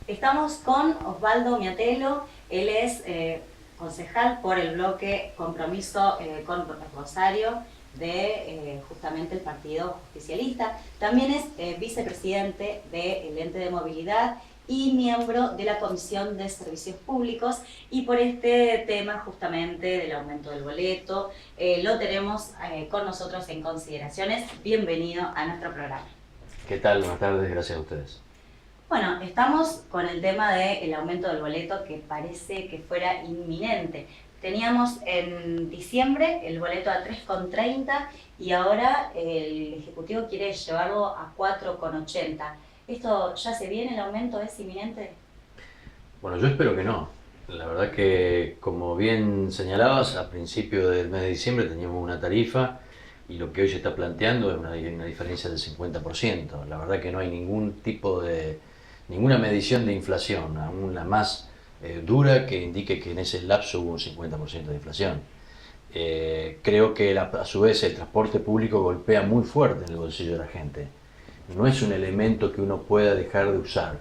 Estamos con Osvaldo Miatelo, él es concejal por el bloque Compromiso con Rosario de justamente el Partido Justicialista. También es vicepresidente del Ente de Movilidad y miembro de la Comisión de Servicios Públicos, y por este tema justamente del aumento del boleto lo tenemos con nosotros en consideraciones. Bienvenido a nuestro programa. ¿Qué tal? Buenas tardes, gracias a ustedes. Bueno, estamos con el tema del aumento del boleto, que parece que fuera inminente. Teníamos en diciembre el boleto a 3,30 y ahora el Ejecutivo quiere llevarlo a 4,80. ¿Esto ya se viene, el aumento es inminente? Bueno, yo espero que no. La verdad que, como bien señalabas, a principio del mes de diciembre teníamos una tarifa y lo que hoy se está planteando es una diferencia del 50%. La verdad que no hay ninguna medición de inflación, aún la más dura, que indique que en ese lapso hubo un 50% de inflación. Creo que a su vez el transporte público golpea muy fuerte en el bolsillo de la gente. No es un elemento que uno pueda dejar de usar.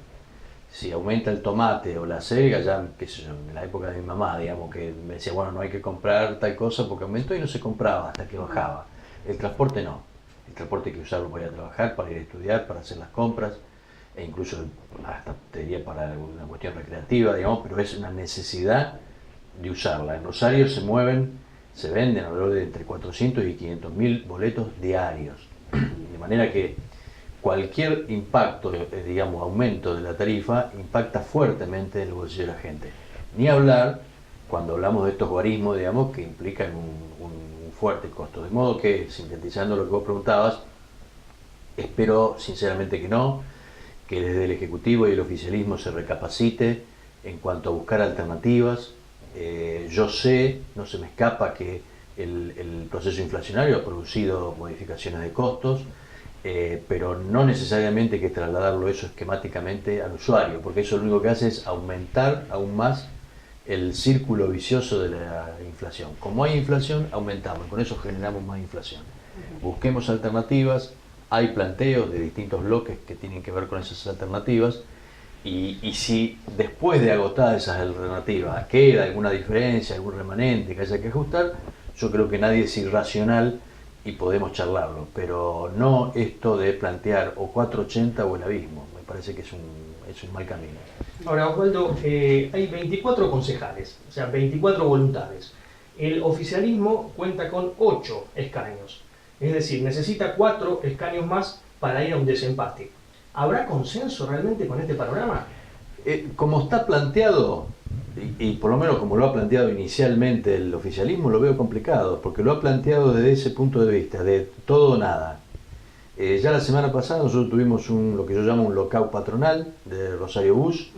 Si aumenta el tomate o la selga, ya, qué sé yo, en la época de mi mamá, digamos, que me decía, bueno, no hay que comprar tal cosa porque aumentó y no se compraba hasta que bajaba. El transporte no. El transporte hay que usarlo para ir a trabajar, para ir a estudiar, para hacer las compras, e incluso hasta te diría para una cuestión recreativa, digamos, pero es una necesidad de usarla. En Rosario se venden alrededor de entre 400 y 500 mil boletos diarios. De manera que cualquier impacto, digamos, aumento de la tarifa, impacta fuertemente en el bolsillo de la gente. Ni hablar cuando hablamos de estos guarismos, digamos, que implican un fuerte costo. De modo que, sintetizando lo que vos preguntabas, espero sinceramente que no, que desde el Ejecutivo y el oficialismo se recapacite en cuanto a buscar alternativas. Yo sé, no se me escapa que el proceso inflacionario ha producido modificaciones de costos, pero no necesariamente hay que trasladarlo eso esquemáticamente al usuario, porque eso lo único que hace es aumentar aún más el círculo vicioso de la inflación. Como hay inflación, aumentamos, con eso generamos más inflación. Busquemos alternativas, hay planteos de distintos bloques que tienen que ver con esas alternativas, y si después de agotadas esas alternativas queda alguna diferencia, algún remanente que haya que ajustar, yo creo que nadie es irracional y podemos charlarlo, pero no esto de plantear o 4,80 o el abismo. Me parece que es un mal camino. Ahora, Osvaldo, hay 24 concejales, o sea, 24 voluntades. El oficialismo cuenta con 8 escaños, es decir, necesita 4 escaños más para ir a un desempate. ¿Habrá consenso realmente con este panorama? Como está planteado, y por lo menos como lo ha planteado inicialmente el oficialismo, lo veo complicado, porque lo ha planteado desde ese punto de vista, de todo o nada. Ya la semana pasada nosotros tuvimos lo que yo llamo un lockout patronal de Rosario Bus,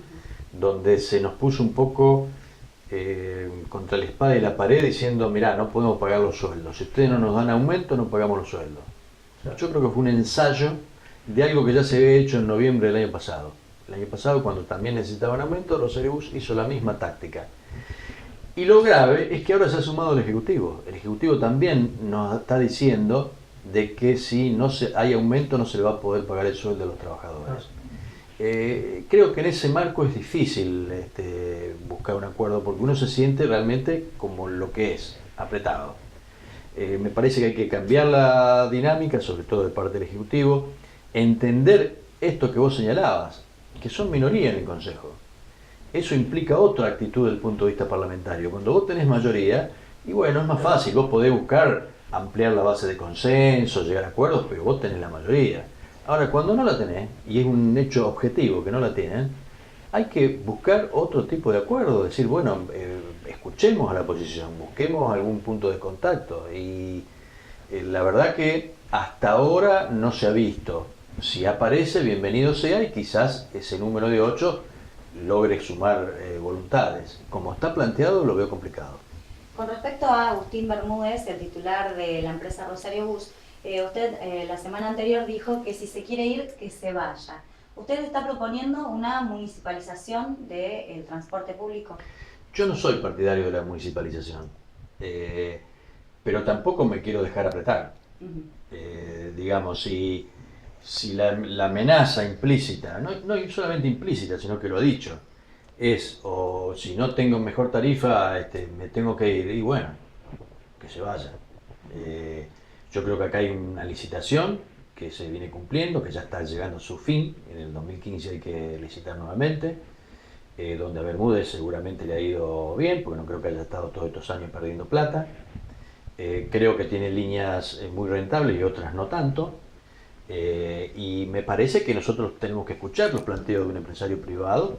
donde se nos puso un poco contra la espada y la pared diciendo, mirá, no podemos pagar los sueldos, si ustedes no nos dan aumento, no pagamos los sueldos. Yo creo que fue un ensayo de algo que ya se había hecho en noviembre del año pasado. El año pasado, cuando también necesitaban aumento, Rosario Bus hizo la misma táctica. Y lo grave es que ahora se ha sumado el Ejecutivo. El Ejecutivo también nos está diciendo de que si no hay aumento no se le va a poder pagar el sueldo a los trabajadores. Creo que en ese marco es difícil buscar un acuerdo, porque uno se siente realmente como lo que es, apretado. Me parece que hay que cambiar la dinámica, sobre todo de parte del Ejecutivo, entender esto que vos señalabas, que son minoría en el Consejo. Eso implica otra actitud desde el punto de vista parlamentario. Cuando vos tenés mayoría, y bueno, es más fácil, vos podés buscar ampliar la base de consenso, llegar a acuerdos, pero vos tenés la mayoría. Ahora, cuando no la tenés, y es un hecho objetivo que no la tienen, hay que buscar otro tipo de acuerdo, decir, bueno, escuchemos a la oposición, busquemos algún punto de contacto. Y la verdad que hasta ahora no se ha visto. Si aparece, bienvenido sea, y quizás ese número de 8 logre sumar voluntades. Como está planteado, lo veo complicado. Con respecto a Agustín Bermúdez, el titular de la empresa Rosario Bus, usted la semana anterior dijo que si se quiere ir, que se vaya. ¿Usted está proponiendo una municipalización del transporte público? Yo no soy partidario de la municipalización, pero tampoco me quiero dejar apretar. Digamos, si si la amenaza implícita, no solamente implícita, sino que lo ha dicho, es o si no tengo mejor tarifa, me tengo que ir, y bueno, que se vaya. Yo creo que acá hay una licitación que se viene cumpliendo, que ya está llegando a su fin, en el 2015 hay que licitar nuevamente, donde a Bermúdez seguramente le ha ido bien, porque no creo que haya estado todos estos años perdiendo plata. Creo que tiene líneas muy rentables y otras no tanto. Y me parece que nosotros tenemos que escuchar los planteos de un empresario privado,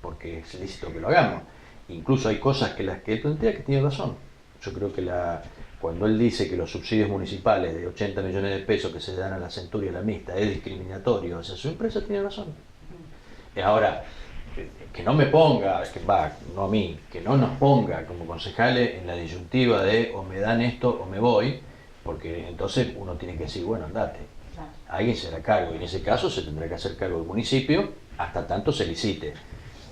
porque es lícito que lo hagamos. Incluso hay cosas que las que él plantea que tiene razón. Yo creo que cuando él dice que los subsidios municipales de 80 millones de pesos que se dan a la Centuria y a la Mixta es discriminatorio hacia su empresa, tiene razón. Ahora, que no me ponga, no a mí, que no nos ponga como concejales en la disyuntiva de o me dan esto o me voy, porque entonces uno tiene que decir, bueno, andate. Alguien se hará cargo, y en ese caso se tendrá que hacer cargo del municipio hasta tanto se licite.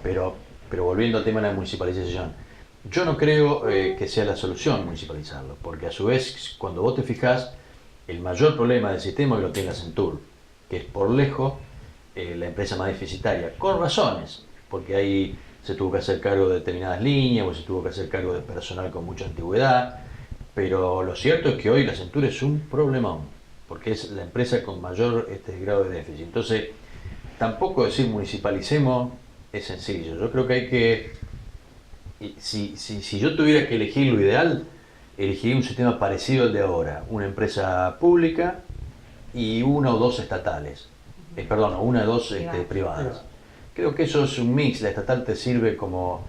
Pero volviendo al tema de la municipalización, yo no creo que sea la solución municipalizarlo, porque a su vez, cuando vos te fijás, el mayor problema del sistema es que lo tiene la Centur, que es por lejos la empresa más deficitaria, con razones, porque ahí se tuvo que hacer cargo de determinadas líneas, o se tuvo que hacer cargo de personal con mucha antigüedad, pero lo cierto es que hoy la Centur es un problemón, porque es la empresa con mayor grado de déficit. Entonces, tampoco decir municipalicemos es sencillo. Yo creo que hay que, si yo tuviera que elegir lo ideal, elegiría un sistema parecido al de ahora, una empresa pública y una o dos estatales, una o dos privadas. Creo que eso es un mix. La estatal te sirve como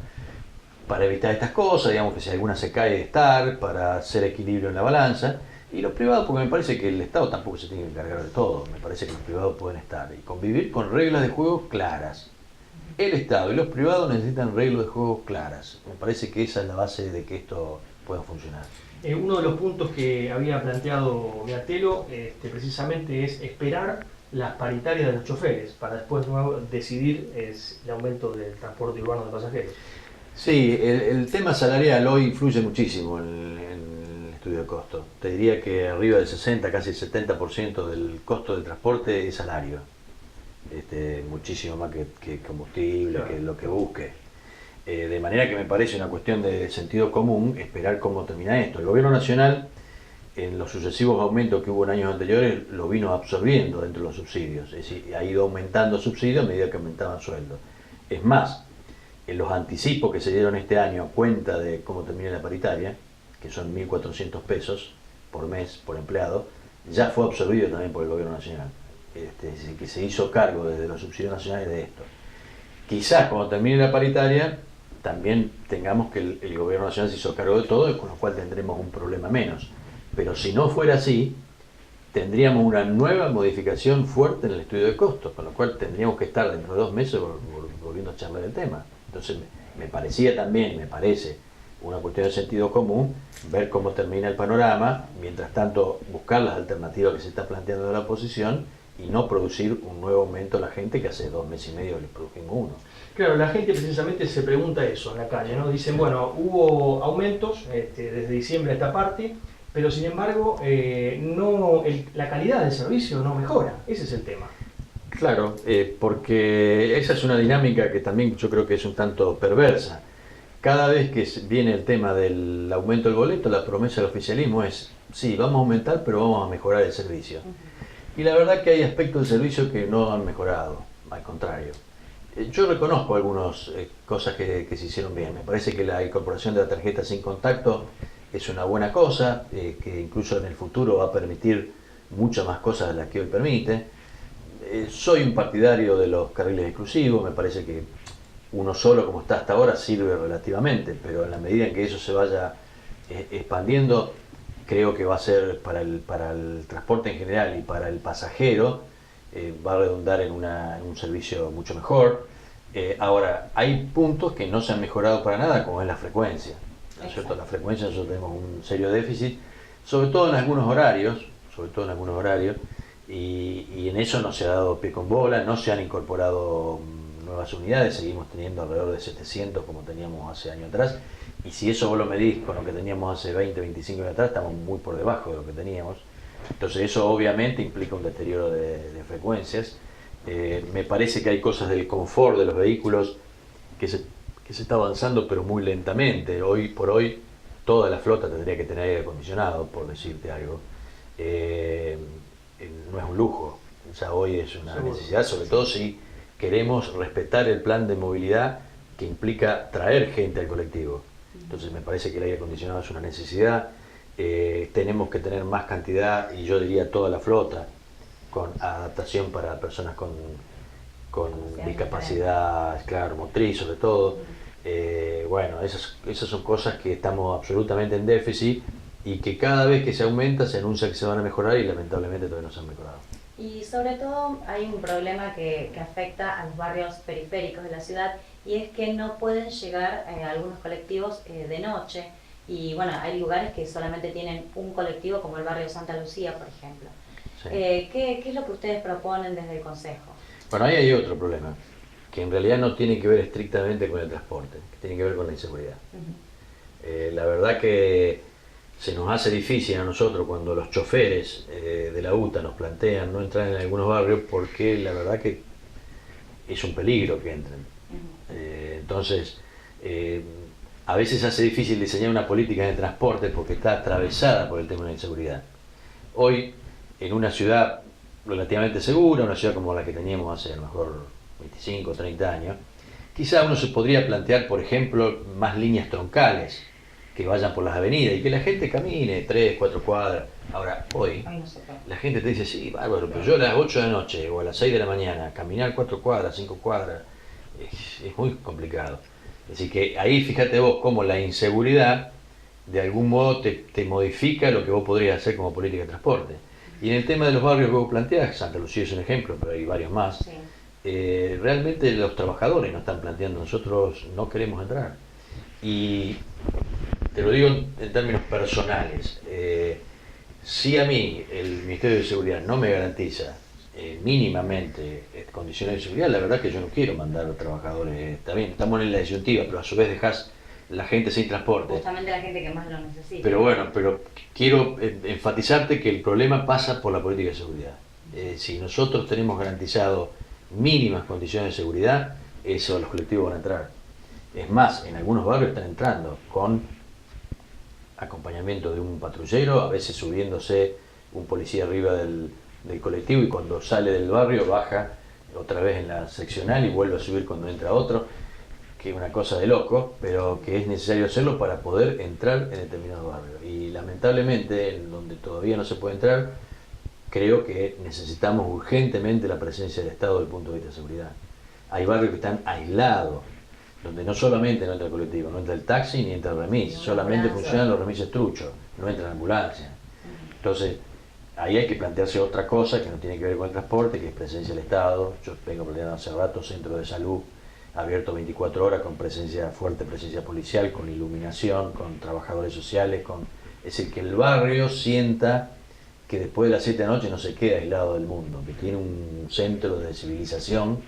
para evitar estas cosas, digamos que si alguna se cae de estar, para hacer equilibrio en la balanza, y los privados, porque me parece que el Estado tampoco se tiene que encargar de todo, me parece que los privados pueden estar y convivir con reglas de juego claras. El Estado y los privados necesitan reglas de juego claras, me parece que esa es la base de que esto pueda funcionar. Uno de los puntos que había planteado Miatelo precisamente es esperar las paritarias de los choferes para después decidir el aumento del transporte urbano de pasajeros. Sí, el tema salarial hoy influye muchísimo en el estudio de costo. Te diría que arriba del 60, casi el 70% del costo del transporte es salario. Muchísimo más que combustible, claro, que lo que busque. De manera que me parece una cuestión de sentido común esperar cómo termina esto. El gobierno nacional, en los sucesivos aumentos que hubo en años anteriores, lo vino absorbiendo dentro de los subsidios. Es decir, ha ido aumentando subsidios a medida que aumentaban sueldos. Es más, en los anticipos que se dieron este año a cuenta de cómo termina la paritaria, que son 1.400 pesos por mes por empleado, ya fue absorbido también por el gobierno nacional. Es decir, que se hizo cargo desde los subsidios nacionales de esto. Quizás cuando termine la paritaria también tengamos que el gobierno nacional se hizo cargo de todo, con lo cual tendremos un problema menos. Pero si no fuera así, tendríamos una nueva modificación fuerte en el estudio de costos, con lo cual tendríamos que estar dentro de 2 meses volviendo a charlar el tema. Entonces me parece una cuestión de sentido común ver cómo termina el panorama, mientras tanto buscar las alternativas que se está planteando de la oposición y no producir un nuevo aumento a la gente que hace 2 meses y medio les produjimos uno. Claro, la gente precisamente se pregunta eso en la calle, ¿no? Dicen, bueno, hubo aumentos desde diciembre a esta parte, pero sin embargo la calidad del servicio no mejora. Ese es el tema. Claro, porque esa es una dinámica que también yo creo que es un tanto perversa. Cada vez que viene el tema del aumento del boleto, la promesa del oficialismo es, sí, vamos a aumentar, pero vamos a mejorar el servicio. Y la verdad que hay aspectos del servicio que no han mejorado, al contrario. Yo reconozco algunas cosas que se hicieron bien. Me parece que la incorporación de la tarjeta sin contacto es una buena cosa, que incluso en el futuro va a permitir muchas más cosas de las que hoy permite. Soy un partidario de los carriles exclusivos, me parece que uno solo como está hasta ahora sirve relativamente, pero en la medida en que eso se vaya expandiendo, creo que va a ser para el transporte en general y para el pasajero, va a redundar en un servicio mucho mejor. Ahora, hay puntos que no se han mejorado para nada, como es la frecuencia, ¿no es cierto? La frecuencia nosotros tenemos un serio déficit, sobre todo en algunos horarios, y en eso no se ha dado pie con bola, no se han incorporado nuevas unidades, seguimos teniendo alrededor de 700 como teníamos hace años atrás, y si eso vos lo medís con lo que teníamos hace 20, 25 años atrás, estamos muy por debajo de lo que teníamos. Entonces eso obviamente implica un deterioro de frecuencias. Me parece que hay cosas del confort de los vehículos que se está avanzando, pero muy lentamente. Hoy por hoy toda la flota tendría que tener aire acondicionado, por decirte algo. No es un lujo, o sea, hoy es una necesidad, sobre todo si queremos respetar el plan de movilidad que implica traer gente al colectivo. Entonces me parece que el aire acondicionado es una necesidad. Tenemos que tener más cantidad, y yo diría toda la flota, con adaptación para personas con discapacidad, claro, motriz sobre todo. Bueno, esas son cosas que estamos absolutamente en déficit y que cada vez que se aumenta se anuncia que se van a mejorar y lamentablemente todavía no se han mejorado. Y sobre todo hay un problema que afecta a los barrios periféricos de la ciudad, y es que no pueden llegar algunos colectivos de noche. Y bueno, hay lugares que solamente tienen un colectivo, como el barrio Santa Lucía, por ejemplo. Sí. ¿Qué es lo que ustedes proponen desde el Consejo? Bueno, ahí hay otro problema, que en realidad no tiene que ver estrictamente con el transporte, que tiene que ver con la inseguridad. La verdad que se nos hace difícil a nosotros cuando los choferes de la UTA nos plantean no entrar en algunos barrios, porque la verdad que es un peligro que entren. Entonces, a veces hace difícil diseñar una política de transporte porque está atravesada por el tema de la inseguridad. Hoy, en una ciudad relativamente segura, una ciudad como la que teníamos hace a lo mejor 25 o 30 años, quizá uno se podría plantear, por ejemplo, más líneas troncales que vayan por las avenidas y que la gente camine 3, 4 cuadras. Ahora, hoy, la gente te dice, sí, bárbaro, pero yo a las 8 de la noche o a las 6 de la mañana, caminar 4 cuadras, 5 cuadras, es muy complicado. Así que ahí fíjate vos cómo la inseguridad de algún modo te modifica lo que vos podrías hacer como política de transporte. Y en el tema de los barrios que vos planteás, Santa Lucía es un ejemplo, pero hay varios más, sí. Realmente los trabajadores nos están planteando, nosotros no queremos entrar. Y te lo digo en términos personales, si a mí el Ministerio de Seguridad no me garantiza mínimamente condiciones de seguridad, la verdad que yo no quiero mandar a trabajadores. Está bien, estamos en la disyuntiva, pero a su vez dejás la gente sin transporte. Justamente la gente que más lo necesita. Pero bueno, pero quiero enfatizarte que el problema pasa por la política de seguridad. Si nosotros tenemos garantizado mínimas condiciones de seguridad, eso los colectivos van a entrar. Es más, en algunos barrios están entrando con acompañamiento de un patrullero, a veces subiéndose un policía arriba del colectivo, y cuando sale del barrio baja otra vez en la seccional y vuelve a subir cuando entra otro, que es una cosa de loco, pero que es necesario hacerlo para poder entrar en determinados barrios. Y lamentablemente, en donde todavía no se puede entrar, creo que necesitamos urgentemente la presencia del Estado desde el punto de vista de seguridad. Hay barrios que están aislados, donde no solamente no entra el colectivo, no entra el taxi ni entra el remis, solamente funcionan los remises truchos, no entra la ambulancia. Entonces, ahí hay que plantearse otra cosa que no tiene que ver con el transporte, que es presencia del Estado. Yo vengo planteando hace rato centros de salud abiertos 24 horas con fuerte presencia policial, con iluminación, con trabajadores sociales, es decir, que el barrio sienta que después de las 7 de la noche no se queda aislado del mundo, que tiene un centro de civilización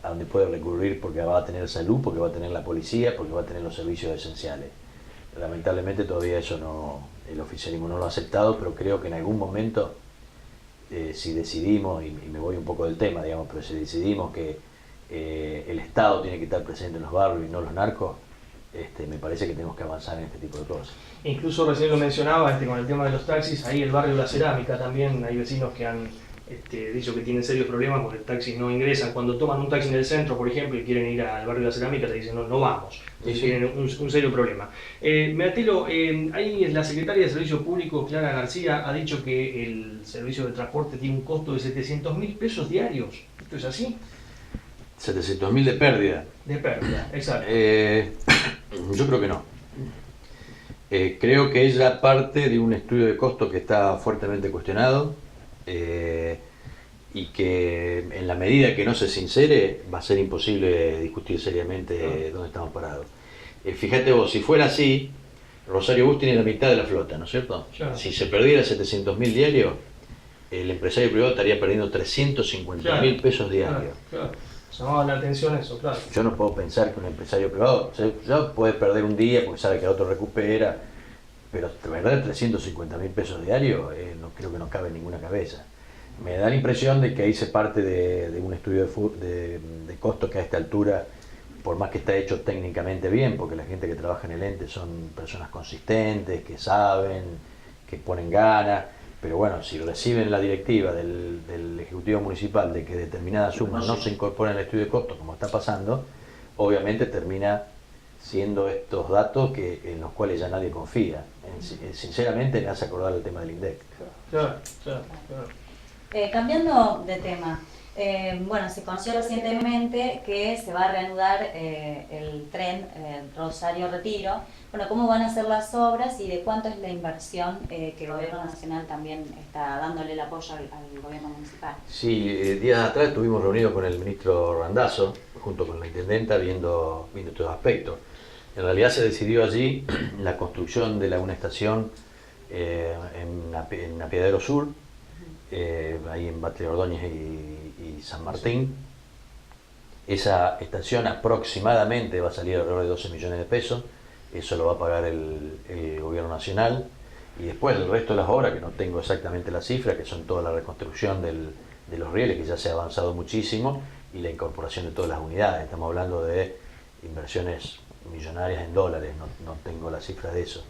a donde puede recurrir porque va a tener salud, porque va a tener la policía, porque va a tener los servicios esenciales. Lamentablemente todavía eso el oficialismo no lo ha aceptado, pero creo que en algún momento, si decidimos, y me voy un poco del tema, digamos, pero si decidimos que el Estado tiene que estar presente en los barrios y no los narcos, me parece que tenemos que avanzar en este tipo de cosas. Incluso recién lo mencionaba con el tema de los taxis, ahí el barrio La Cerámica también hay vecinos que han dicho que tienen serios problemas porque los taxis no ingresan. Cuando toman un taxi en el centro, por ejemplo, y quieren ir al barrio La Cerámica, te dicen no vamos. Entonces tienen un serio problema. Meatelo, ahí la secretaria de Servicio Público, Clara García, ha dicho que el servicio de transporte tiene un costo de 700.000 pesos diarios. ¿Esto es así? 700.000 de pérdida. De pérdida, exacto. Yo creo que no. Creo que es ya parte de un estudio de costo que está fuertemente cuestionado, y que en la medida que no se sincere va a ser imposible discutir seriamente dónde estamos parados. Fíjate vos, si fuera así, Rosario Bus tiene la mitad de la flota, ¿no es cierto? Claro. Si se perdiera 700.000 diarios, el empresario privado estaría perdiendo 350.000 pesos diarios. Claro. Llamaba la atención eso, claro. Yo no puedo pensar que un empresario privado ya puede perder un día porque sabe que el otro recupera, pero de verdad 350.000 pesos diarios no creo que no cabe en ninguna cabeza. Me da la impresión de que ahí se parte de un estudio de costos que a esta altura, por más que está hecho técnicamente bien, porque la gente que trabaja en el ente son personas consistentes, que saben, que ponen ganas, pero bueno, si reciben la directiva del Ejecutivo Municipal de que determinadas sumas no se incorporan al estudio de costos, como está pasando, obviamente termina siendo estos datos en los cuales ya nadie confía. Sinceramente me hace acordar el tema del INDEC. Claro. Cambiando de tema, bueno, se conoció recientemente que se va a reanudar el tren Rosario-Retiro. Bueno, ¿cómo van a ser las obras y de cuánto es la inversión que el Gobierno Nacional también está dándole el apoyo al Gobierno Municipal? Sí, días atrás estuvimos reunidos con el ministro Randazzo, junto con la intendenta, viendo estos aspectos. En realidad se decidió allí la construcción de una estación en Apiadero Sur, ahí en Batlle Ordóñez y San Martín. Esa estación aproximadamente va a salir alrededor de 12 millones de pesos, eso lo va a pagar el Gobierno Nacional, y después el resto de las obras, que no tengo exactamente la cifra, que son toda la reconstrucción de los rieles, que ya se ha avanzado muchísimo, y la incorporación de todas las unidades. Estamos hablando de inversiones millonarias en dólares, no tengo la cifra de eso.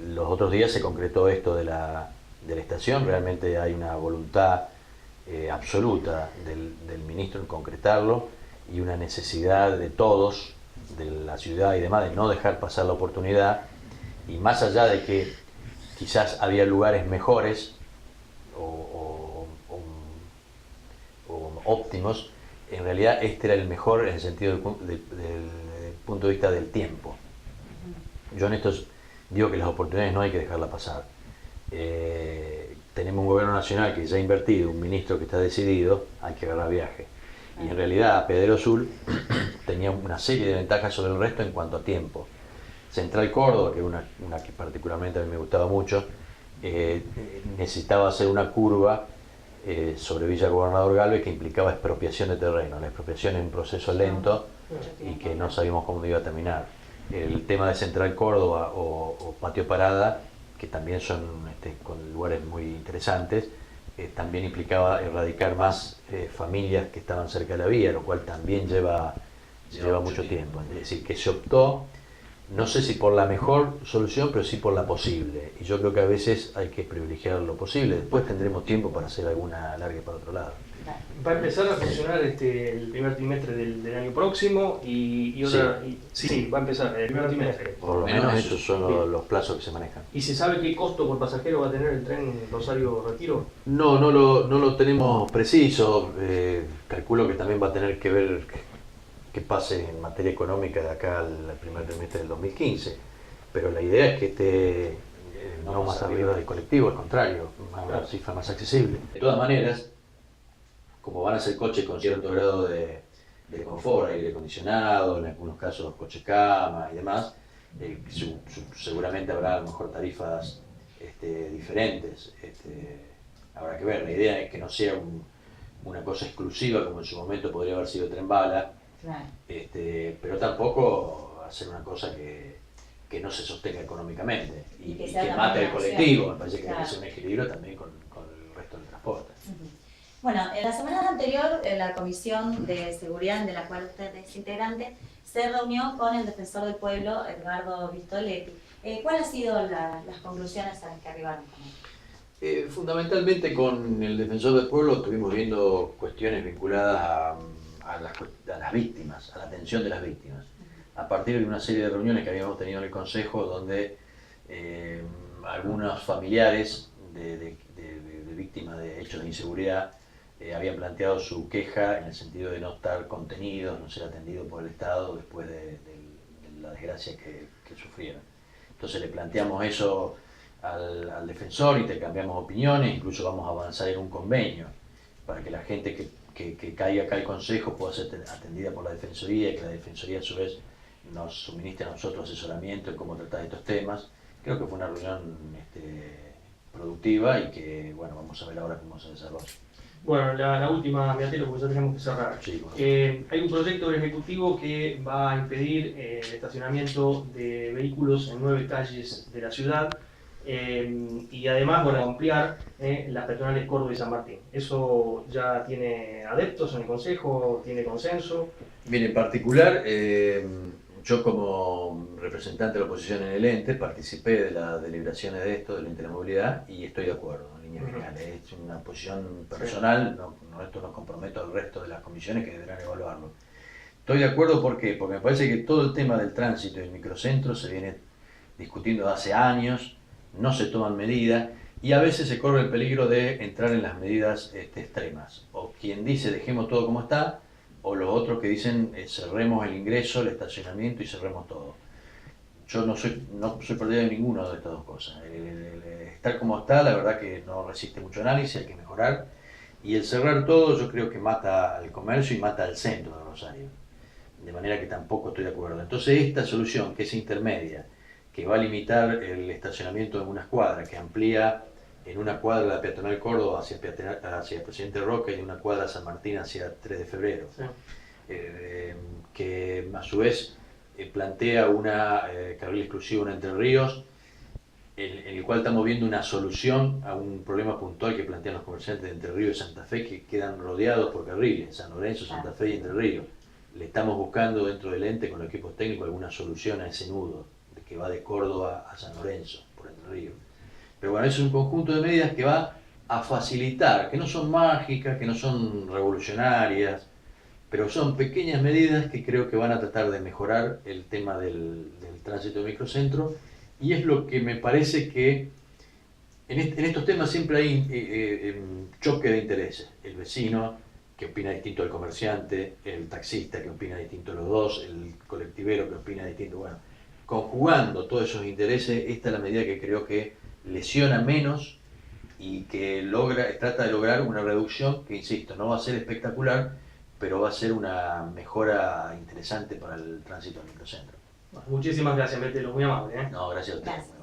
Los otros días se concretó esto de la estación, realmente hay una voluntad absoluta del ministro en concretarlo y una necesidad de todos, de la ciudad y demás, de no dejar pasar la oportunidad, y más allá de que quizás había lugares mejores o óptimos, en realidad este era el mejor en el sentido del punto de vista del tiempo. Yo en esto digo que las oportunidades no hay que dejarlas pasar. Tenemos un gobierno nacional que ya ha invertido, un ministro que está decidido, hay que agarrar viaje. Y en realidad Apiadero Sur tenía una serie de ventajas sobre el resto en cuanto a tiempo. Central Córdoba, que es una que particularmente a mí me gustaba mucho, necesitaba hacer una curva sobre Villa Gobernador Galvez que implicaba expropiación de terreno. La expropiación es un proceso lento y que no sabíamos cómo iba a terminar. El tema de Central Córdoba o Patio Parada, que también son con lugares muy interesantes, también implicaba erradicar más familias que estaban cerca de la vía, lo cual también lleva mucho tiempo. Es decir, que se optó, no sé si por la mejor solución, pero sí por la posible. Y yo creo que a veces hay que privilegiar lo posible. Después tendremos tiempo para hacer alguna larga para otro lado. Va a empezar a funcionar el primer trimestre del año próximo y otra... Sí, va a empezar el primer trimestre. Por lo menos esos son los plazos que se manejan. ¿Y se sabe qué costo por pasajero va a tener el tren Rosario-Retiro? No lo tenemos preciso. Calculo que también va a tener que ver qué pase en materia económica de acá al primer trimestre del 2015. Pero la idea es que esté no más arriba del colectivo, al contrario, una cifra más accesible. De todas maneras, como van a ser coches con cierto grado de confort, aire acondicionado, en algunos casos coche cama y demás, seguramente habrá a lo mejor tarifas diferentes. Habrá que ver, la idea es que no sea una cosa exclusiva como en su momento podría haber sido Tren Bala, Claro. Pero tampoco hacer una cosa que no se sostenga económicamente y que mate el colectivo. Me parece que debe ser un equilibrio también con el resto del transporte. Bueno, en la semana anterior, la Comisión de Seguridad, de la cual usted es integrante, se reunió con el Defensor del Pueblo, Edgardo Vistoletti. ¿Cuáles han sido las conclusiones a las que arribaron con él? Fundamentalmente con el Defensor del Pueblo estuvimos viendo cuestiones vinculadas a las víctimas, a la atención de las víctimas. A partir de una serie de reuniones que habíamos tenido en el Consejo, donde algunos familiares de víctimas de hechos de inseguridad habían planteado su queja en el sentido de no estar contenidos, no ser atendidos por el Estado después de la desgracia que sufrieron. Entonces le planteamos eso al defensor, intercambiamos opiniones, incluso vamos a avanzar en un convenio para que la gente que caiga acá al Consejo pueda ser atendida por la Defensoría y que la Defensoría a su vez nos suministre a nosotros asesoramiento en cómo tratar estos temas. Creo que fue una reunión productiva y que, bueno, vamos a ver ahora cómo se desarrolla. Bueno, la última, Beatelo, porque ya tenemos que cerrar. Sí, bueno. Hay un proyecto del Ejecutivo que va a impedir el estacionamiento de vehículos en 9 calles de la ciudad y además van a ampliar las peatonales Córdoba y San Martín. ¿Eso ya tiene adeptos en el Consejo? ¿Tiene consenso? Bien, en particular, yo como representante de la oposición en el ente participé de las deliberaciones de esto, del ente de la movilidad, y estoy de acuerdo en líneas generales. Es una posición personal, esto no comprometo al resto de las comisiones que deberán evaluarlo. Estoy de acuerdo, ¿por qué? Porque me parece que todo el tema del tránsito y el microcentro se viene discutiendo hace años, no se toman medidas y a veces se corre el peligro de entrar en las medidas extremas. O quien dice dejemos todo como está, o los otros que dicen cerremos el ingreso, el estacionamiento y cerremos todo. Yo no soy partidario de ninguna de estas dos cosas. El estar como está, la verdad que no resiste mucho análisis, hay que mejorar. Y el cerrar todo yo creo que mata al comercio y mata al centro de Rosario. De manera que tampoco estoy de acuerdo. Entonces esta solución, que es intermedia, que va a limitar el estacionamiento en unas cuadras, que amplía en una cuadra la peatonal Córdoba hacia Presidente Roca y en una cuadra San Martín hacia 3 de febrero, sí. Que a su vez plantea una carril exclusivo en Entre Ríos, en el cual estamos viendo una solución a un problema puntual que plantean los comerciantes de Entre Ríos y Santa Fe, que quedan rodeados por carriles, San Lorenzo, Santa Fe y Entre Ríos. Le estamos buscando dentro del ente con los equipos técnicos alguna solución a ese nudo que va de Córdoba a San Lorenzo, por Entre Ríos. Pero bueno, es un conjunto de medidas que va a facilitar, que no son mágicas, que no son revolucionarias, pero son pequeñas medidas que creo que van a tratar de mejorar el tema del tránsito de microcentro, y es lo que me parece que en estos temas siempre hay choque de intereses. El vecino que opina distinto al comerciante, el taxista que opina distinto a los dos, el colectivero que opina distinto. Bueno, conjugando todos esos intereses, esta es la medida que creo que lesiona menos y que trata de lograr una reducción que, insisto, no va a ser espectacular, pero va a ser una mejora interesante para el tránsito del microcentro. Muchísimas gracias, Beatelo, muy amable. No, gracias a usted. Gracias.